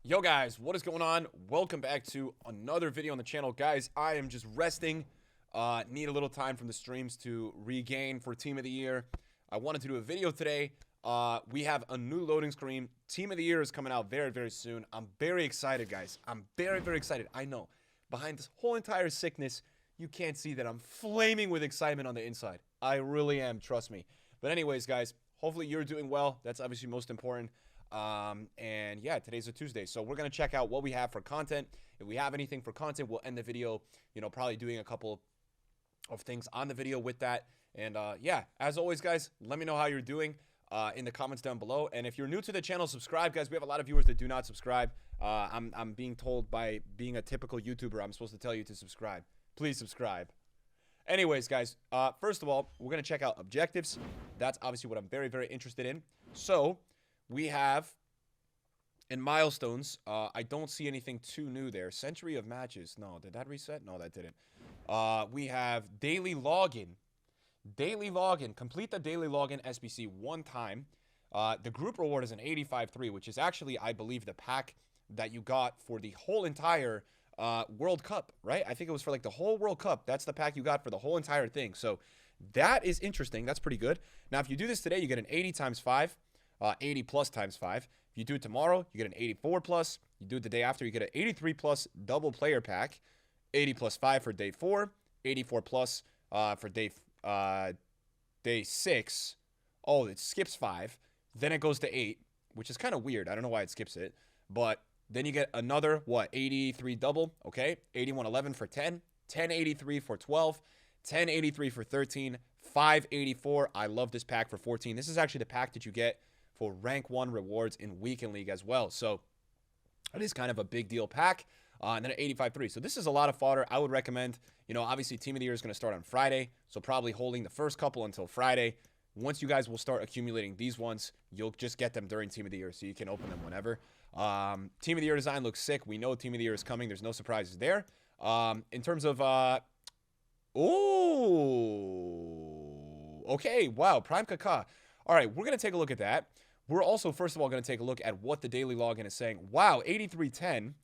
Yo guys, what is going on? Welcome back to another video on the channel. Guys, I am just resting. Need a little time from the streams to regain for Team of the Year. I wanted to do a video today. We have a new loading screen. Team of the Year is coming out very, very soon. I'm very excited, guys. I'm very, very excited. I know. Behind this whole entire sickness, you can't see that I'm flaming with excitement on the inside. I really am, trust me. But anyways, guys, hopefully you're doing well. That's obviously most important. And yeah, today's a Tuesday, so we're gonna check out what we have for content. If we have anything for content, we'll end the video, probably doing a couple of things on the video with that. And yeah, as always, guys, let me know how you're doing in the comments down below. And if you're new to the channel, subscribe, guys. We have a lot of viewers that do not subscribe. I'm being told by being a typical YouTuber, I'm supposed to tell you to subscribe. Please subscribe. Anyways, guys, first of all, we're gonna check out objectives. That's obviously what I'm very, very interested in. So we have in milestones, I don't see anything too new there. Century of matches. No, did that reset? No, that didn't. We have daily login. Daily login. Complete the daily login SBC one time. The group reward is an 85.3, which is actually, I believe, the pack that you got for the whole entire World Cup, right? I think it was for like the whole World Cup. That's the pack you got for the whole entire thing. So that is interesting. That's pretty good. Now, if you do this today, you get an 80 times 5. 80 plus times 5. If you do it tomorrow, you get an 84 plus. You do it the day after, you get an 83 plus double player pack. 80 plus 5 for day 4. 84 plus for day 6. Oh, it skips 5. Then it goes to 8, which is kind of weird. I don't know why it skips it. But then you get another, 83 double. Okay, 8111 for 10. 1083 for 12. 1083 for 13. 584. I love this pack for 14. This is actually the pack that you get for rank 1 rewards in weekend league as well. So it is kind of a big deal pack. And then an 85.3. So this is a lot of fodder. I would recommend, obviously Team of the Year is going to start on Friday. So probably holding the first couple until Friday. Once you guys will start accumulating these ones, you'll just get them during Team of the Year. So you can open them whenever. Team of the Year design looks sick. We know Team of the Year is coming. There's no surprises there. In terms of, okay. Wow. Prime Kaka. All right. We're going to take a look at that. We're also, first of all, going to take a look at what the daily login is saying. Wow, 8310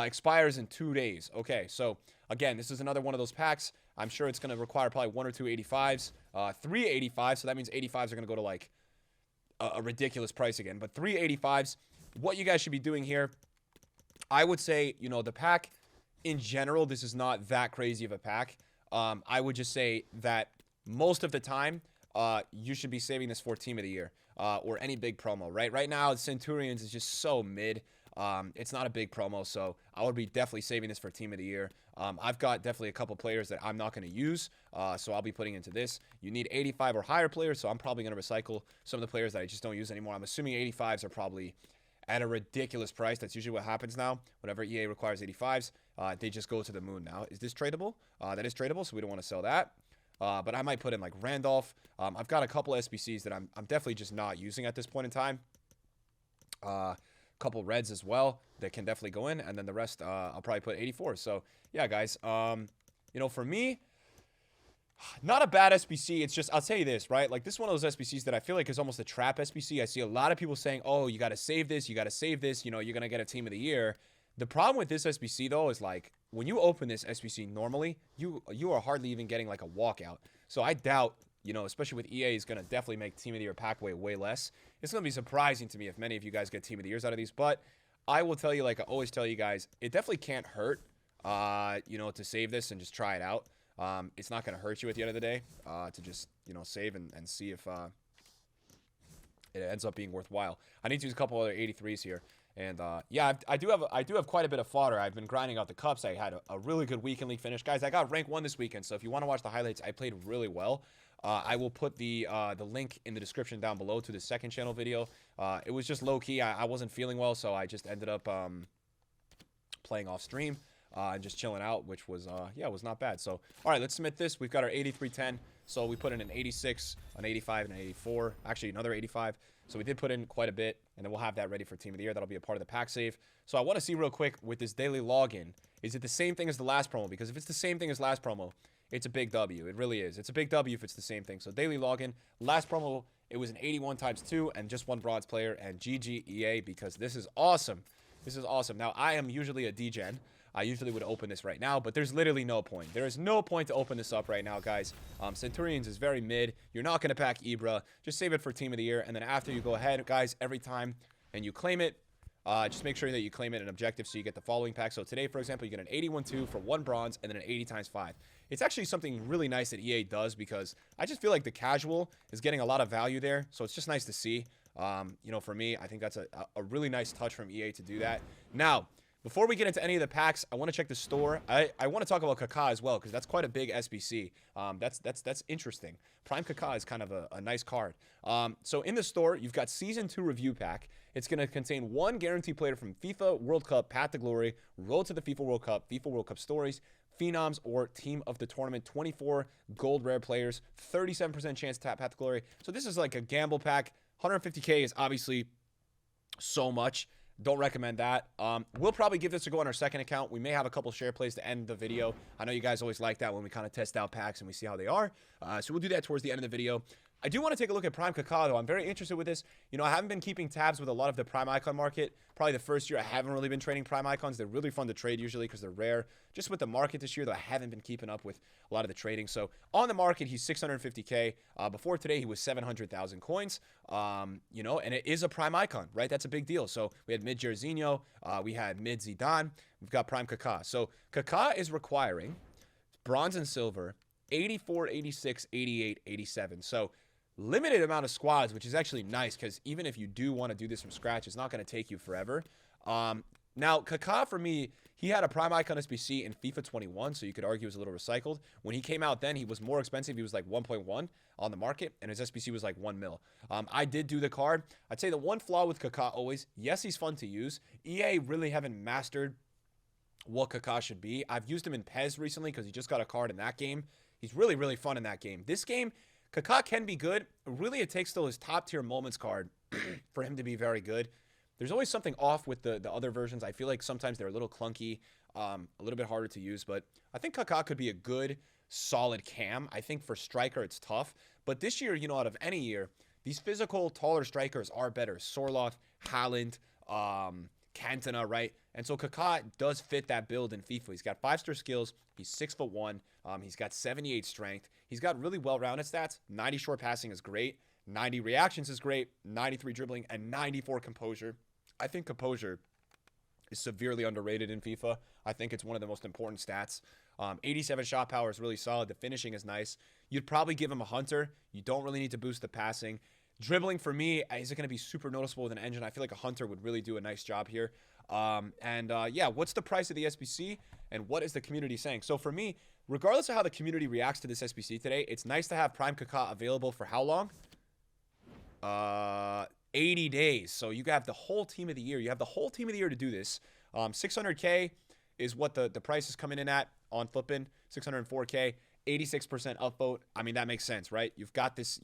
expires in 2 days. Okay, so again, this is another one of those packs. I'm sure it's going to require probably 1 or 2 85s. 3 85s, so that means 85s are going to go to like a ridiculous price again. But 3 85s, what you guys should be doing here, I would say, the pack in general, this is not that crazy of a pack. I would just say that most of the time, you should be saving this for Team of the Year. Or any big promo, right? Right now, Centurions is just so mid. It's not a big promo, so I would be definitely saving this for Team of the Year. I've got definitely a couple players that I'm not going to use, so I'll be putting into this. You need 85 or higher players, so I'm probably going to recycle some of the players that I just don't use anymore. I'm assuming 85s are probably at a ridiculous price. That's usually what happens now. Whenever EA requires 85s, they just go to the moon now. Is this tradable? That is tradable, so we don't want to sell that. But I might put in like Randolph. I've got a couple SBCs that I'm definitely just not using at this point in time. Couple reds as well that can definitely go in, and then the rest I'll probably put 84. So yeah, guys. For me, not a bad SBC. It's just, I'll tell you this, right? Like, this is one of those SBCs that I feel like is almost a trap SBC. I see a lot of people saying, oh, you got to save this. You got to save this. You're going to get a Team of the Year. The problem with this SBC, though, is like when you open this SBC normally, you are hardly even getting like a walkout. So I doubt, especially with EA, is going to definitely make Team of the Year pack way less. It's going to be surprising to me if many of you guys get Team of the Years out of these. But I will tell you, like I always tell you guys, it definitely can't hurt, to save this and just try it out. It's not going to hurt you at the end of the day to just, save and see if it ends up being worthwhile. I need to use a couple other 83s here. And yeah, I do have quite a bit of fodder. I've been grinding out the cups. I had a really good weekend league finish, guys. I got rank 1 this weekend, so if you want to watch the highlights, I played really well. I will put the link in the description down below to the second channel video. It was just low key. I wasn't feeling well, so I just ended up playing off stream and just chilling out, which was it was not bad. So all right, let's submit this. We've got our 8310. So we put in an 86, an 85, and an 84. Actually, another 85. So we did put in quite a bit, and then we'll have that ready for Team of the Year. That'll be a part of the pack save. So I want to see real quick with this daily login, is it the same thing as the last promo? Because if it's the same thing as last promo, it's a big W. It really is. It's a big W if it's the same thing. So daily login, last promo, it was an 81 times 2 and just one bronze player, and GG EA, because this is awesome. This is awesome. Now, I am usually a degen. I usually would open this right now, but there's literally no point. There is no point to open this up right now, guys. Centurions is very mid. You're not going to pack Ibra. Just save it for Team of the Year. And then after you go ahead, guys, every time and you claim it, just make sure that you claim it an objective so you get the following pack. So today, for example, you get an 81-2 for 1 bronze and then an 80 times 5. It's actually something really nice that EA does because I just feel like the casual is getting a lot of value there. So it's just nice to see. You know, for me, I think that's a really nice touch from EA to do that. Now, before we get into any of the packs, I want to check the store. I want to talk about Kaka as well because that's quite a big SBC. That's interesting. Prime Kaka is kind of a nice card. So in the store, you've got Season 2 Review Pack. It's going to contain 1 guaranteed player from FIFA World Cup, Path to Glory, Road to the FIFA World Cup Stories, Phenoms, or Team of the Tournament. 24 gold rare players, 37% chance to tap Path to Glory. So this is like a gamble pack. 150K is obviously so much. Don't recommend that. We'll probably give this a go on our second account. We may have a couple share plays to end the video. I know you guys always like that when we kind of test out packs and we see how they are. So we'll do that towards the end of the video. I do want to take a look at Prime Kaka, though. I'm very interested with this. You know, I haven't been keeping tabs with a lot of the Prime Icon market. Probably the first year I haven't really been trading Prime Icons. They're really fun to trade usually because they're rare. Just with the market this year, though, I haven't been keeping up with a lot of the trading. So on the market, he's 650K. Before today, he was 700,000 coins. You know, and it is a Prime Icon, right? That's a big deal. So we had mid Jairzinho. We had mid Zidane. We've got Prime Kaka. So Kaka is requiring bronze and silver, 84, 86, 88, 87. So limited amount of squads, which is actually nice because even if you do want to do this from scratch, it's not going to take you forever. Now, Kaka, for me, he had a Prime Icon SBC in FIFA 21, so you could argue it was a little recycled. When he came out then, he was more expensive. He was like 1.1 on the market, and his SBC was like 1 mil. I did do the card. I'd say the one flaw with Kaka always, yes, he's fun to use. EA really haven't mastered what Kaka should be. I've used him in PES recently because he just got a card in that game. He's really, really fun in that game. This game, Kaka can be good. Really, it takes still his top-tier moments card for him to be very good. There's always something off with the other versions. I feel like sometimes they're a little clunky, a little bit harder to use. But I think Kaka could be a good, solid cam. I think for striker, it's tough. But this year, you know, out of any year, these physical, taller strikers are better. Sorloth, Haaland, Cantona, right? And so Kaka does fit that build in FIFA. He's got 5-star skills. He's 6'1". He's got 78 strength. He's got really well-rounded stats. 90 short passing is great. 90 reactions is great. 93 dribbling and 94 composure. I think composure is severely underrated in FIFA. I think it's one of the most important stats. 87 shot power is really solid. The finishing is nice. You'd probably give him a hunter. You don't really need to boost the passing. Dribbling, for me, is it going to be super noticeable with an engine? I feel like a hunter would really do a nice job here. Yeah, what's the price of the SBC and what is the community saying? So for me, regardless of how the community reacts to this SBC today, it's nice to have Prime Kaka available for how long? 80 days. So you have the whole team of the year. You have the whole team of the year to do this. 600K is what the price is coming in at on flipping. 604K. 86% upvote. I mean, that makes sense, right? You've got this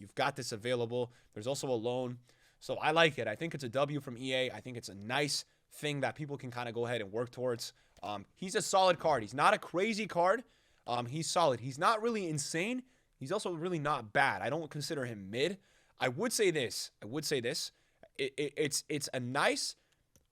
available. There's also a loan. So I like it. I think it's a W from EA. I think it's a nice thing that people can kind of go ahead and work towards. He's a solid card. He's not a crazy card. He's solid. He's not really insane. He's also really not bad. I don't consider him mid. I would say this. It's a nice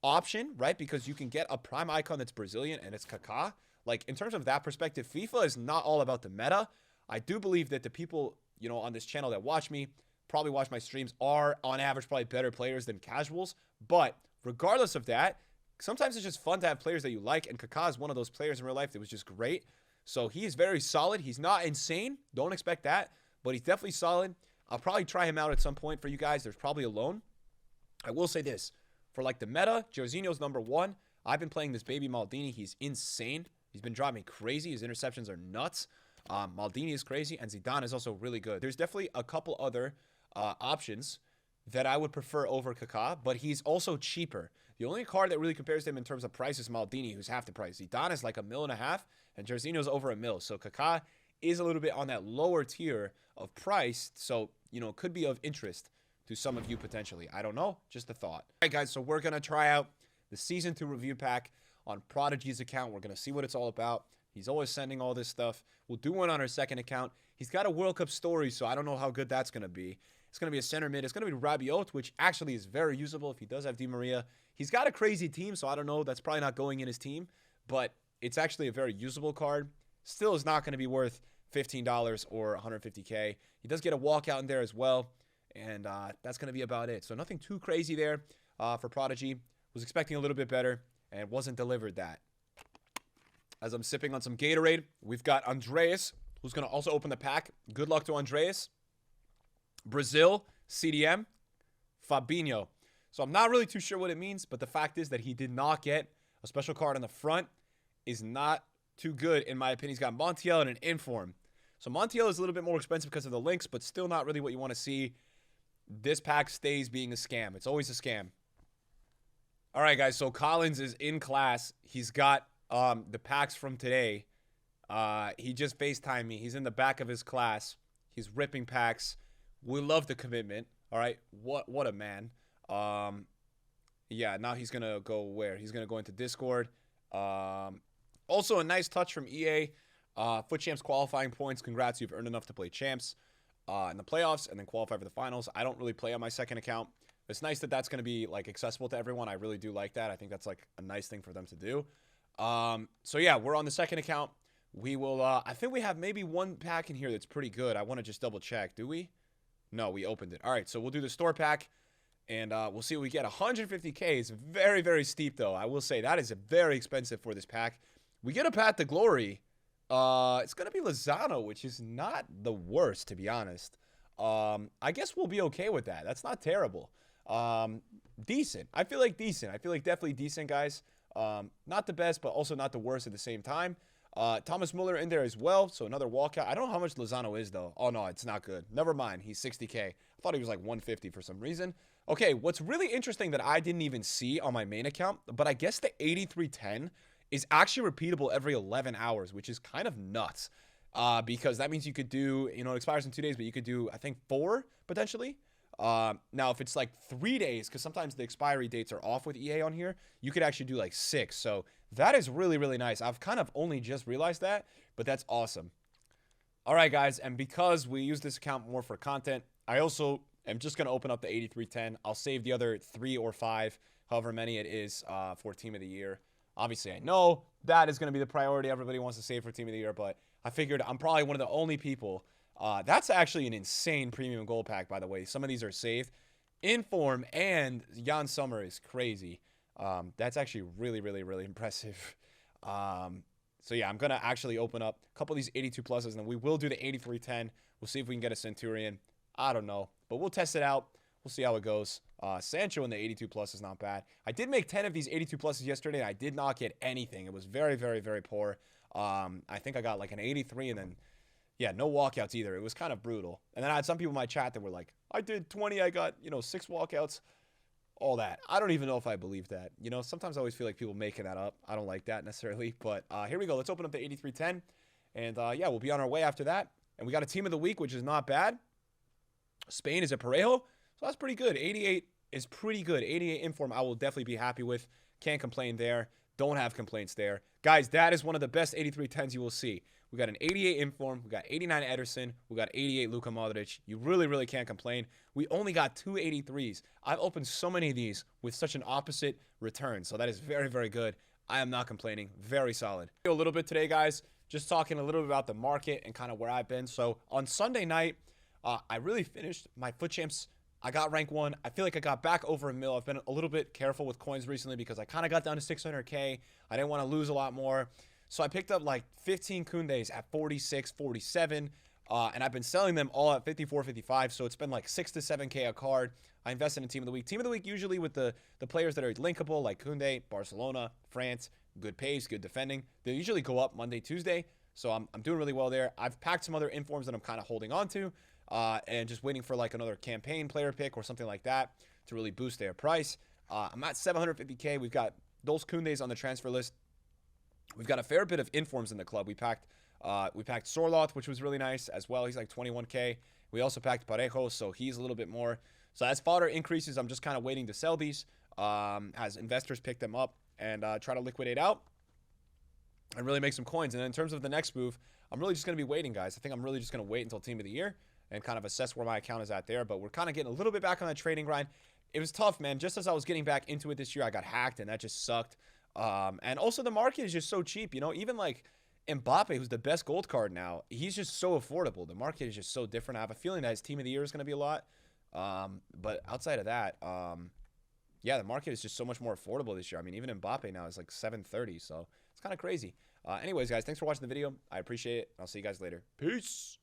option, right? Because you can get a prime icon that's Brazilian and it's Kaka. Like, in terms of that perspective, FIFA is not all about the meta. I do believe that the people, you know, on this channel that watch me, probably watch my streams, are on average probably better players than casuals. But regardless of that, sometimes it's just fun to have players that you like, and Kaka is one of those players in real life that was just great. So he is very solid. He's not insane. Don't expect that, but he's definitely solid. I'll probably try him out at some point for you guys. There's probably a loan. I will say this. For, like, the meta, Jorginho's #1. I've been playing this baby Maldini. He's insane. He's been driving me crazy. His interceptions are nuts. Maldini is crazy, and Zidane is also really good. There's definitely a couple other options that I would prefer over Kaka, but he's also cheaper. The only card that really compares to him in terms of price is Maldini, who's half the price. Zidane is like $1.5 million, and Jorginho's over $1 million. So Kaka is a little bit on that lower tier of price, so, you know, could be of interest to some of you potentially. I don't know, just a thought. All right, guys, so we're going to try out the Season 2 review pack on Prodigy's account. We're going to see what it's all about. He's always sending all this stuff. We'll do one on our second account. He's got a World Cup story, so I don't know how good that's going to be. It's going to be a center mid. It's going to be Rabiot, which actually is very usable if he does have Di Maria. He's got a crazy team, so I don't know. That's probably not going in his team, but it's actually a very usable card. Still is not going to be worth $15 or 150K. He does get a walkout in there as well, and that's going to be about it. So nothing too crazy there for Prodigy. Was expecting a little bit better, and wasn't delivered that. As I'm sipping on some Gatorade, we've got Andreas, who's going to also open the pack. Good luck to Andreas. Brazil, CDM, Fabinho. So I'm not really too sure what it means, but the fact is that he did not get a special card on the front is not too good, in my opinion. He's got Montiel and an Inform. So Montiel is a little bit more expensive because of the links, but still not really what you want to see. This pack stays being a scam. It's always a scam. All right, guys, so Collins is in class. He's got the packs from today. He just FaceTimed me. He's in the back of his class. He's ripping packs. We love the commitment. All right, what a man. Yeah, now he's going to go where? He's going to go into Discord. Also, a nice touch from EA. Foot Champs qualifying points. Congrats, you've earned enough to play Champs in the playoffs and then qualify for the finals. I don't really play on my second account. It's nice that that's going to be like accessible to everyone. I really do like that. I think that's like a nice thing for them to do. So yeah, we're on the second account. We will, I think we have maybe one pack in here that's pretty good. I want to just double check. Do we? No, we opened it. All right, so we'll do the store pack, and we'll see what we get. 150K is very, very steep, though. I will say that is very expensive for this pack. We get a Path to Glory. It's going to be Lozano, which is not the worst, to be honest. I guess we'll be okay with that. That's not terrible. Decent. I feel like decent. I feel like definitely decent, guys. Not the best, but also not the worst at the same time. Thomas Muller in there as well, so another walkout. I don't know how much Lozano is, though. Oh, no, it's not good. Never mind. He's 60K. I thought he was like 150 for some reason. Okay, what's really interesting that I didn't even see on my main account, but I guess the 8310 is actually repeatable every 11 hours, which is kind of nuts. Because that means you could do, you know, it expires in 2 days, but you could do, I think, 4 potentially. Now, if it's like 3 days, because sometimes the expiry dates are off with EA on here, you could actually do like 6. So that is really, really nice. I've kind of only just realized that, but that's awesome. All right, guys, and because we use this account more for content, I also am just going to open up the 8310. I'll save the other 3 or 5, however many it is, for Team of the Year. Obviously, I know that is going to be the priority. Everybody wants to save for Team of the Year, but I figured I'm probably one of the only people. That's actually an insane premium gold pack, by the way. Some of these are saved. Inform and Jan Sommer is crazy. That's actually really, really, really impressive. So, yeah, I'm going to actually open up a couple of these 82 pluses, and then we will do the 8310. We'll see if we can get a Centurion. I don't know, but we'll test it out. We'll see how it goes. Sancho in the 82 plus is not bad. I did make 10 of these 82 pluses yesterday, and I did not get anything. It was very, very, very poor. I think I got like an 83, and then, yeah, no walkouts either. It was kind of brutal. And then I had some people in my chat that were like, I did 20, I got, 6 walkouts, all that. I don't even know if I believe that. Sometimes I always feel like people making that up. I don't like that necessarily. But here we go. Let's open up the 8310. And, yeah, we'll be on our way after that. And we got a team of the week, which is not bad. Spain is a Parejo. So that's pretty good. 88 is pretty good. 88 Inform I will definitely be happy with. Can't complain there. Don't have complaints there. Guys, that is one of the best 8310s you will see. We got an 88 Inform. We got 89 Ederson. We got 88 Luka Modric. You really, really can't complain. We only got 2 83s. I've opened so many of these with such an opposite return. So that is very, very good. I am not complaining. Very solid. A little bit today, guys. Just talking a little bit about the market and kind of where I've been. So on Sunday night, I really finished my Foot Champs. I got rank 1. I feel like I got back over a mil. I've been a little bit careful with coins recently because I kind of got down to 600K. I didn't want to lose a lot more. So I picked up like 15 Koundés at 46, 47. And I've been selling them all at 54, 55. So it's been like 6 to 7K a card. I invested in Team of the Week. Team of the Week usually with the players that are linkable like Koundé, Barcelona, France, good pace, good defending. They usually go up Monday, Tuesday. So I'm doing really well there. I've packed some other informs that I'm kind of holding on to. And just waiting for like another campaign player pick or something like that to really boost their price. I'm at 750K. We've got those Koundés on the transfer list. We've got a fair bit of informs in the club. We packed Sorloth, which was really nice as well. He's like 21K. We also packed Parejo, so he's a little bit more. So as fodder increases, I'm just kind of waiting to sell these as investors pick them up and try to liquidate out and really make some coins. And then in terms of the next move, I'm really just going to be waiting, guys. I think I'm really just going to wait until Team of the Year and kind of assess where my account is at there. But we're kind of getting a little bit back on that trading grind. it was tough, man. Just as I was getting back into it this year, I got hacked, and that just sucked. And also the market is just so cheap, you know, even like Mbappe, who's the best gold card now, he's just so affordable. The market is just so different. I have a feeling that his team of the year is going to be a lot. But outside of that, yeah, the market is just so much more affordable this year. I mean, even Mbappe now is like 730, so it's kind of crazy. Anyways, guys, thanks for watching the video. I appreciate it. I'll see you guys later. Peace.